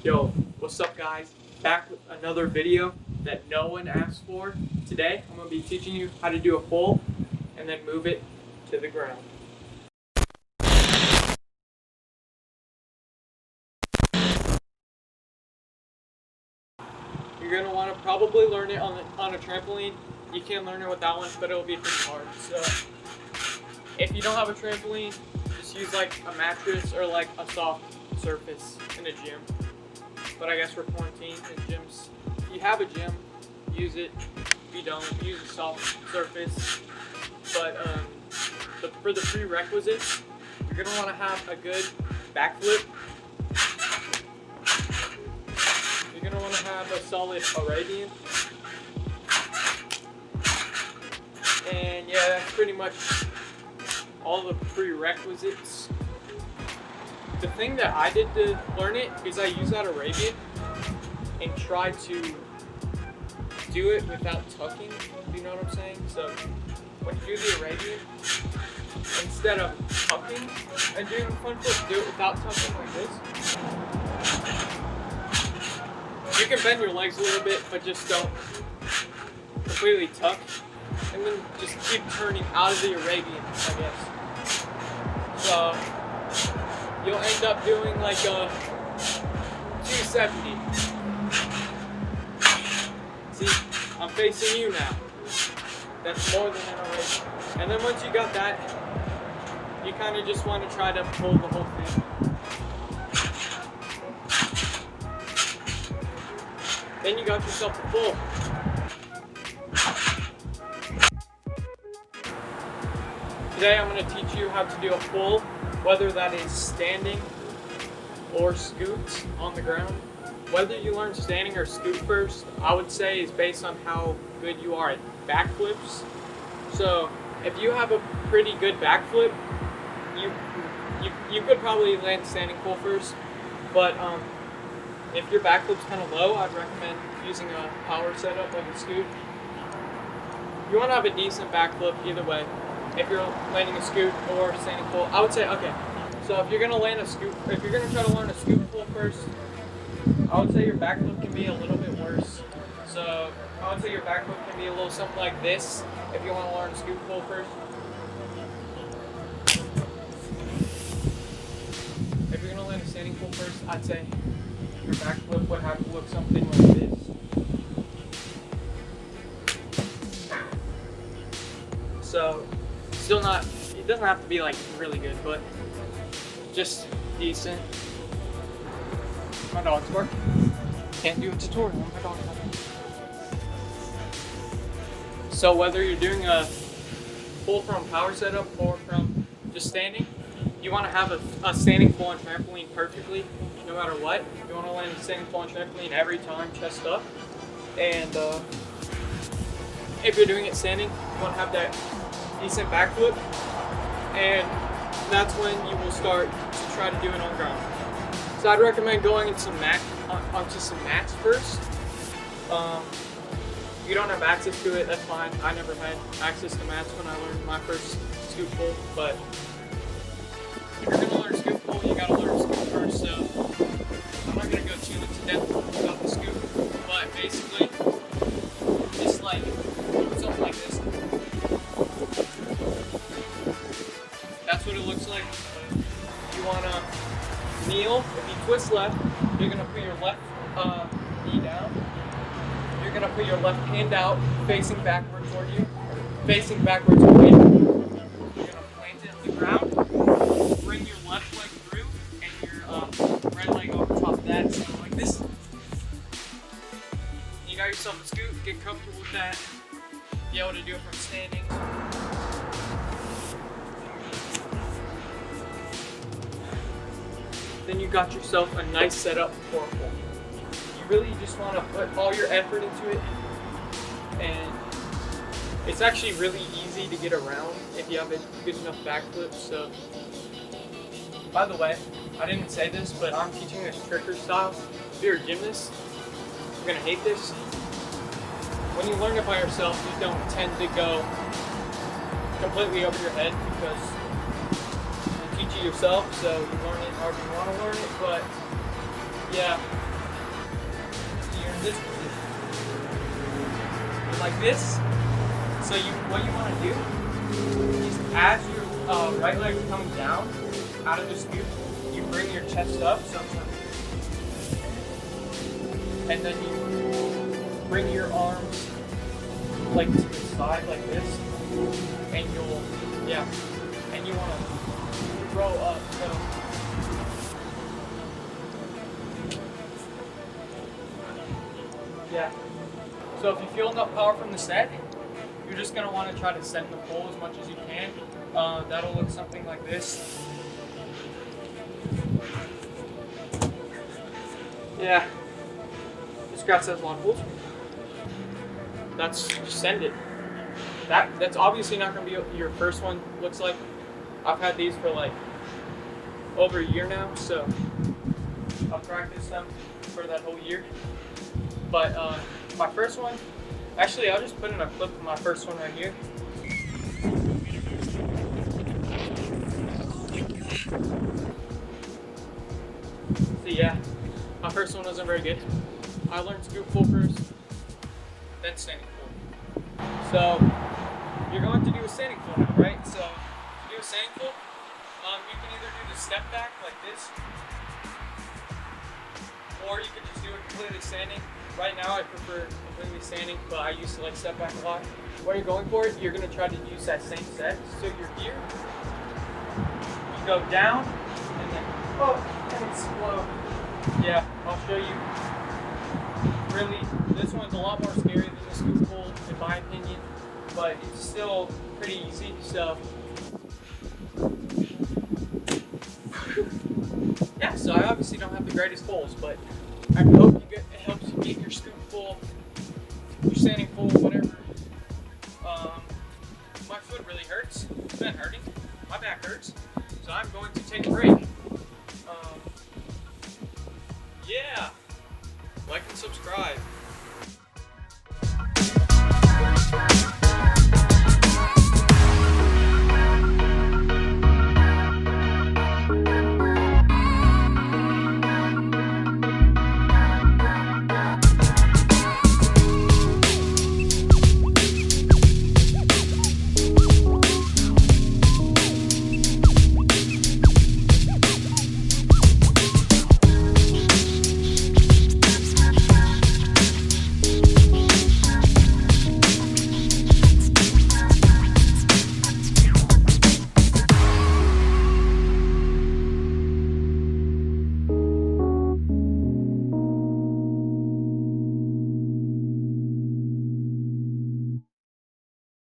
Yo, what's up guys? Back with another video that no one asked for. Today, I'm going to be teaching you how to do a pull and then move it to the ground. You're going to want to probably learn it on a trampoline. You can learn it with that one, but it'll be pretty hard. So, if you don't have a trampoline, just use like a mattress or like a soft surface in a gym. But I guess we're quarantined in gyms. If you have a gym, use it. If you don't, use a soft surface. But for the prerequisites, you're gonna want to have a good backflip. You're gonna want to have a solid Arabian. And yeah, that's pretty much all the prerequisites. The thing that I did to learn it is I used that Arabian and tried to do it without tucking. Do you know what I'm saying? So when you do the Arabian, instead of tucking and doing the front flip, do it without tucking like this. You can bend your legs a little bit, but just don't completely tuck. And then just keep turning out of the Arabian, I guess. So you'll end up doing like a 270. See, I'm facing you now. That's more than an Arabian. And then once you got that, you kind of just want to try to pull the whole thing. Then you got yourself a pull. Today I'm going to teach you how to do a pull, whether that is standing or scoot on the ground. Whether you learn standing or scoot first, I would say is based on how good you are at backflips. So if you have a pretty good backflip, you could probably land standing pull first. But if your backflip's kind of low, I'd recommend using a power setup like a scoot. You want to have a decent backflip either way. If you're landing a scoot or standing pull, I would say, okay, so if you're going to land a scoot, if you're going to try to learn a scoot pull first, I would say your backflip can be a little bit worse. So I would say your backflip can be a little something like this if you want to learn a scoot pull first. If you're going to land a standing pull first, I'd say your backflip would have to look something like this. So still not, it doesn't have to be like really good, but just decent. My dog's barking. Can't do a tutorial on my dog. So whether you're doing a pull from power setup or from just standing, you want to have a standing pull on trampoline perfectly, no matter what. You want to land a standing pull on trampoline every time, chest up. And if you're doing it standing, you want to have that decent backflip, and that's when you will start to try to do it on ground. So I'd recommend going onto some mats first. If you don't have access to it, that's fine. I never had access to mats when I learned my first scoot pull, but if you're going to learn scoot pull, you got to learn scoot first. So I'm not going to go too into depth about the scoot, but basically just like something like this. That's what it looks like. You want to kneel. If you twist left, you're going to put your left knee down. You're going to put your left hand out, facing backward toward you. Facing backwards away. You're going to plant it on the ground. Bring your left leg through and your right leg over top of that, something like this. You got yourself a scoot. Get comfortable with that. Be able to do it from standing. Then you got yourself a nice setup for a pull. You really just want to put all your effort into it, and it's actually really easy to get around if you have a good enough backflip. So, by the way, I didn't say this, but I'm teaching this tricker style. If you're a gymnast, you're gonna hate this. When you learn it by yourself, you don't tend to go completely over your head because teach it yourself, so you learn it however you want to learn it, but yeah. So you're in this position. You're like this. So what you want to do is as your right leg is coming down out of the scoop, you bring your chest up, so and then you bring your arms like to the side like this, and and you want to throw up. So yeah. So if you feel enough power from the set, you're just gonna want to try to send the pull as much as you can. That'll look something like this. Yeah. This graph says a lot of pulls. Just send it. That's obviously not gonna be your first one. Looks like I've had these for like over a year now, so I'll practice them for that whole year. But my first one, actually I'll just put in a clip of my first one right here. So yeah, my first one wasn't very good. I learned scoop full first, then standing full. So you're going to do a standing full now, right? So to do a standing full, you can either do the step back like this, or you can just do it completely standing. Right now I prefer completely standing, but I used to like step back a lot. When you're going for it, you're going to try to use that same set. So you're here, you go down, and then and explode. Yeah, I'll show you. Really, this one's a lot more scary than the scoop pull, in my opinion, but it's still pretty easy. So yeah, so I obviously don't have the greatest pulls, but I hope it helps you get your scoop full, your standing full, whatever. My foot really hurts. It's been hurting. My back hurts. So I'm going to take a break. Yeah. Like and subscribe.